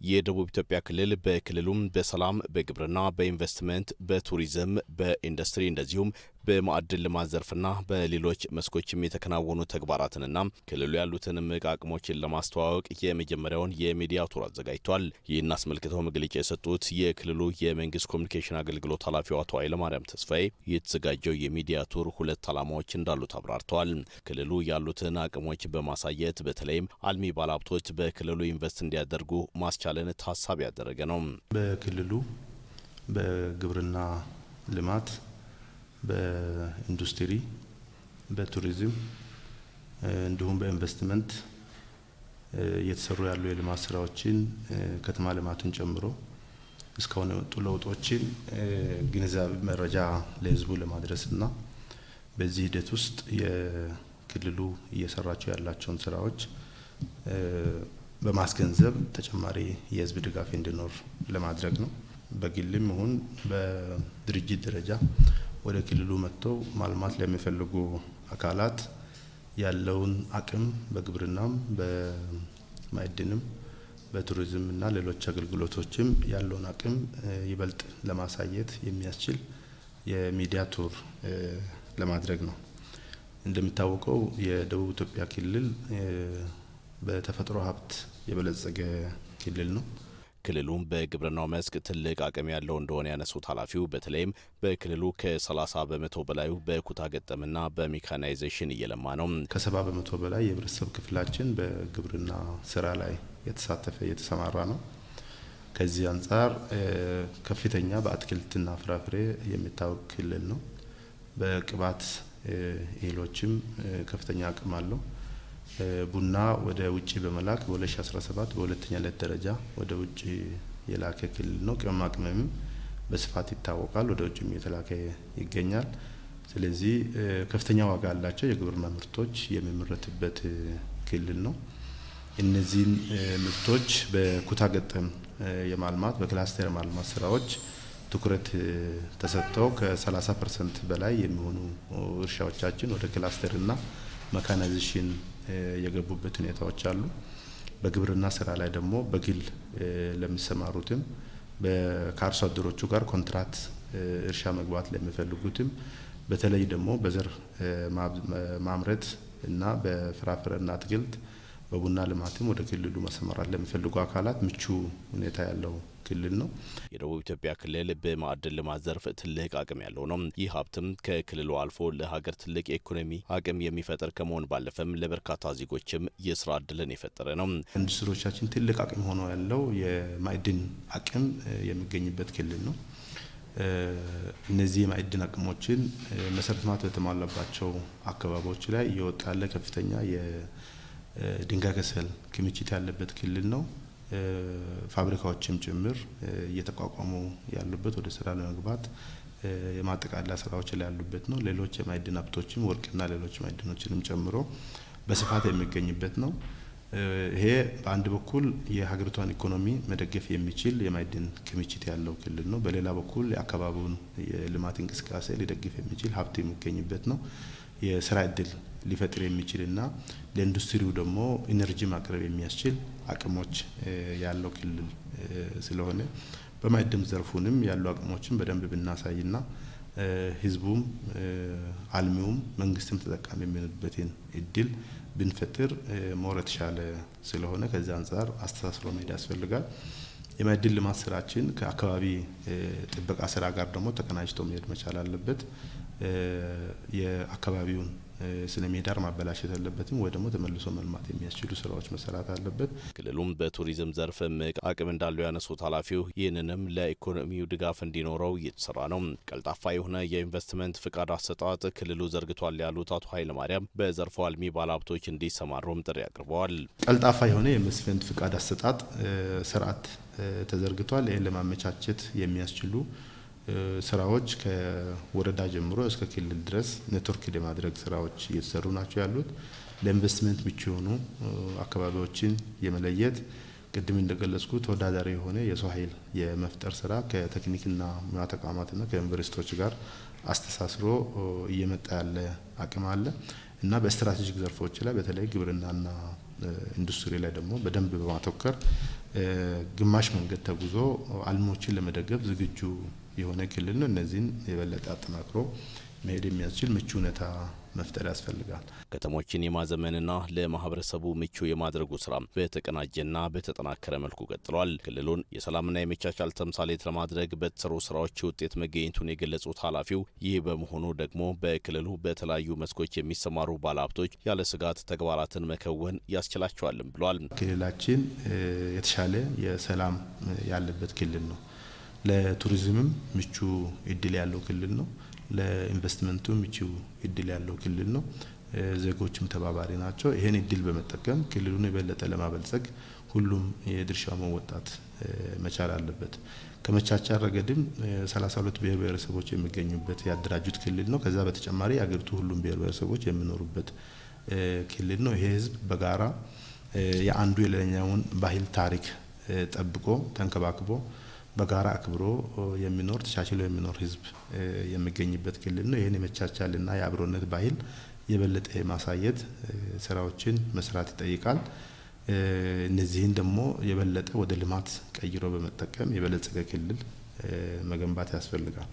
የደቡብ ኢትዮጵያ ክልል በክልሉም በሰላም በግብርና በኢንቨስትመንት በቱሪዝም በኢንዱስትሪ እንደዚሁም በማዕድን ልማት ዘርፍና በሌሎች መስኮችም የተከናወኑ ተግባራትንና ክልሉ ያሉትን እምቅ አቅሞችን ለማስተዋወቅ የመጀመሪያውን የሚዲያ ቱር አዘጋጅቷል። ይህን አስመልክተው መግለጫ የሰጡት የክልሉ የመንግስት ኮሚኒኬሽን አገልግሎት ኃላፊው አቶ ኃይለማርያም ተስፋዬ የተዘጋጀው የሚዲያ ቱር ሁለት ዓላማዎች እንዳሉት አብራርተዋል። ክልሉ ያሉትን አቅሞች በማሳየት በተለይም አልሚ ባለሀብቶች በክልሉ ኢንቨስት እንዲያደርጉ ማስቻልን ታሳቢ ያደረገ ነው። በክልሉ በግብርና ልማት በኢንዱስትሪ በቱሪዝም እንዲሁም በኢንቨስትመንት እየተሰሩ ያሉ የልማት ስራዎችን ከተማ ልማትን ጨምሮ እስካሁን የወጡ ለውጦችን ግንዛቤ መረጃ ለህዝቡ ለማድረስና በዚህ ሂደት ውስጥ የክልሉ እየሰራቸው ያላቸውን ስራዎች በማስገንዘብ ተጨማሪ የህዝብ ድጋፍ እንዲኖር ለማድረግ ነው። በግልም ይሁን በድርጅት ደረጃ ወደ ክልሉ መጥተው ማልማት ለሚፈልጉ አካላት ያለውን አቅም በግብርናም በማዕድንም በቱሪዝም እና ሌሎች አገልግሎቶችም ያለውን አቅም ይበልጥ ለማሳየት የሚያስችል የሚዲያ ቱር ለማድረግ ነው። እንደሚታወቀው የደቡብ ኢትዮጵያ ክልል በተፈጥሮ ሀብት የበለጸገ ክልል ነው። ክልሉም በግብርናው መስክ ትልቅ አቅም ያለው እንደሆነ ያነሱት ኃላፊው በተለይም በክልሉ ከ30 በመቶ በላዩ በኩታ ገጠምና በሜካናይዜሽን እየለማ ነው። ከ70 በመቶ በላይ የህብረተሰብ ክፍላችን በግብርና ስራ ላይ የተሰማራ ነው። ከዚህ አንጻር ከፍተኛ በአትክልትና ፍራፍሬ የሚታወቅ ክልል ነው። በቅባት እህሎችም ከፍተኛ አቅም አለው። ቡና ወደ ውጪ በመላክ በ2017 በሁለተኛነት ደረጃ ወደ ውጪ የላከ ክልል ነው። ቅመማ ቅመምም በስፋት ይታወቃል፣ ወደ ውጪም የተላከ ይገኛል። ስለዚህ ከፍተኛ ዋጋ ያላቸው የግብርና ምርቶች የሚመረትበት ክልል ነው። እነዚህን ምርቶች በኩታ ገጠም የማልማት በክላስተር የማልማት ስራዎች ትኩረት ተሰጥተው ከ30% በላይ የሚሆኑ እርሻዎቻችን ወደ ክላስተርና መካናይዜሽን የገቡበት ሁኔታዎች አሉ። በግብርና ስራ ላይ ደግሞ በግል ለሚሰማሩትም ከአርሶ አደሮቹ ጋር ኮንትራት እርሻ መግባት ለሚፈልጉትም በተለይ ደግሞ በዘር ማምረት እና በፍራፍሬና አትክልት በቡና ልማትም ወደ ክልሉ መሰማራት ለሚፈልጉ አካላት ምቹ ሁኔታ ያለው ክልል ነው። የደቡብ ኢትዮጵያ ክልል በማዕድን ልማት ዘርፍ ትልቅ አቅም ያለው ነው። ይህ ሀብትም ከክልሉ አልፎ ለሀገር ትልቅ የኢኮኖሚ አቅም የሚፈጥር ከመሆን ባለፈም ለበርካታ ዜጎችም የስራ እድልን የፈጠረ ነው። ኢንዱስትሪዎቻችን ትልቅ አቅም ሆኖ ያለው የማዕድን አቅም የሚገኝበት ክልል ነው። እነዚህ የማዕድን አቅሞችን መሰረተ ልማት በተሟላባቸው አካባቢዎች ላይ እየወጣ ያለ ከፍተኛ የድንጋይ ከሰል ክምችት ያለበት ክልል ነው። ፋብሪካዎችም ጭምር እየተቋቋሙ ያሉበት ወደ ስራ ለመግባት የማጠቃለያ ስራዎች ላይ ያሉበት ነው። ሌሎች የማዕድን ሀብቶችም ወርቅና ሌሎች ማዕድኖችንም ጨምሮ በስፋት የሚገኝበት ነው። ይሄ በአንድ በኩል የሀገሪቷን ኢኮኖሚ መደገፍ የሚችል የማዕድን ክምችት ያለው ክልል ነው። በሌላ በኩል የአካባቢውን የልማት እንቅስቃሴ ሊደግፍ የሚችል ሀብት የሚገኝበት ነው። የስራ እድል ሊፈጥር የሚችልና ለኢንዱስትሪው ደግሞ ኢነርጂ ማቅረብ የሚያስችል አቅሞች ያለው ክልል ስለሆነ በማዕድን ዘርፉንም ያሉ አቅሞችን በደንብ ብናሳይና ህዝቡም አልሚውም መንግስትም ተጠቃሚ የሚሆንበትን እድል ብንፈጥር ሞር የተሻለ ስለሆነ ከዚህ አንጻር አስተሳስሮ መሄድ ያስፈልጋል። የማዕድን ልማት ስራችን ከአካባቢ ጥበቃ ስራ ጋር ደግሞ ተቀናጅቶ መሄድ መቻል አለበት። የአካባቢውን ስነ ምህዳር ማበላሸት የለበትም ወይ ደግሞ ተመልሶ መልማት የሚያስችሉ ስራዎች መሰራት አለበት። ክልሉም በቱሪዝም ዘርፍ እምቅ አቅም እንዳለው ያነሱት ኃላፊው ይህንንም ለኢኮኖሚው ድጋፍ እንዲኖረው እየተሰራ ነው። ቀልጣፋ የሆነ የኢንቨስትመንት ፍቃድ አሰጣጥ ክልሉ ዘርግቷል ያሉት አቶ ኃይለማርያም በዘርፉ አልሚ ባለሀብቶች እንዲሰማሩም ጥሪ አቅርበዋል። ቀልጣፋ የሆነ የኢንቨስትመንት ፍቃድ አሰጣጥ ስርዓት ተዘርግቷል። ይህን ለማመቻቸት የሚያስችሉ ስራዎች ከወረዳ ጀምሮ እስከ ክልል ድረስ ኔትወርክ የማድረግ ስራዎች እየተሰሩ ናቸው ያሉት። ለኢንቨስትመንት ምቹ የሆኑ አካባቢዎችን የመለየት ቅድም እንደገለጽኩት ተወዳዳሪ የሆነ የሰው ኃይል የመፍጠር ስራ ከቴክኒክና ሙያ ተቋማትና ከዩኒቨርሲቲዎች ጋር አስተሳስሮ እየመጣ ያለ አቅም አለ እና በስትራቴጂክ ዘርፎች ላይ በተለይ ግብርናና ኢንዱስትሪ ላይ ደግሞ በደንብ በማተኮር ግማሽ መንገድ ተጉዞ አልሚዎችን ለመደገፍ ዝግጁ የሆነ ክልል ነው። እነዚህን የበለጠ አጠናክሮ መሄድ የሚያስችል ምቹ ሁኔታ መፍጠር ያስፈልጋል። ከተሞችን የማዘመንና ለማህበረሰቡ ምቹ የማድረጉ ስራ በተቀናጀና በተጠናከረ መልኩ ቀጥሏል። ክልሉን የሰላምና የመቻቻል ተምሳሌት ለማድረግ በተሰሩ ስራዎች ውጤት መገኘቱን የገለጹት ኃላፊው ይህ በመሆኑ ደግሞ በክልሉ በተለያዩ መስኮች የሚሰማሩ ባለሀብቶች ያለ ስጋት ተግባራትን መከወን ያስችላቸዋልም ብሏል። ክልላችን የተሻለ የሰላም ያለበት ክልል ነው። ለቱሪዝምም ምቹ እድል ያለው ክልል ነው። ለኢንቨስትመንቱ ምቹ እድል ያለው ክልል ነው። ዜጎችም ተባባሪ ናቸው። ይሄን እድል በመጠቀም ክልሉን የበለጠ ለማበልጸግ ሁሉም የድርሻው መወጣት መቻል አለበት። ከመቻቻል ረገድም 32 ብሔር ብሔረሰቦች የሚገኙበት ያደራጁት ክልል ነው። ከዛ በተጨማሪ አገሪቱ ሁሉም ብሔር ብሔረሰቦች የሚኖሩበት ክልል ነው። ይሄ ህዝብ በጋራ የአንዱ የሌላኛውን ባህል ታሪክ ጠብቆ ተንከባክቦ በጋራ አክብሮ የሚኖር ተቻችሎ የሚኖር ህዝብ የሚገኝበት ክልል ነው። ይህን የመቻቻልና የአብሮነት ባህል የበለጠ ማሳየት ስራዎችን መስራት ይጠይቃል። እነዚህን ደግሞ የበለጠ ወደ ልማት ቀይሮ በመጠቀም የበለጸገ ክልል መገንባት ያስፈልጋል።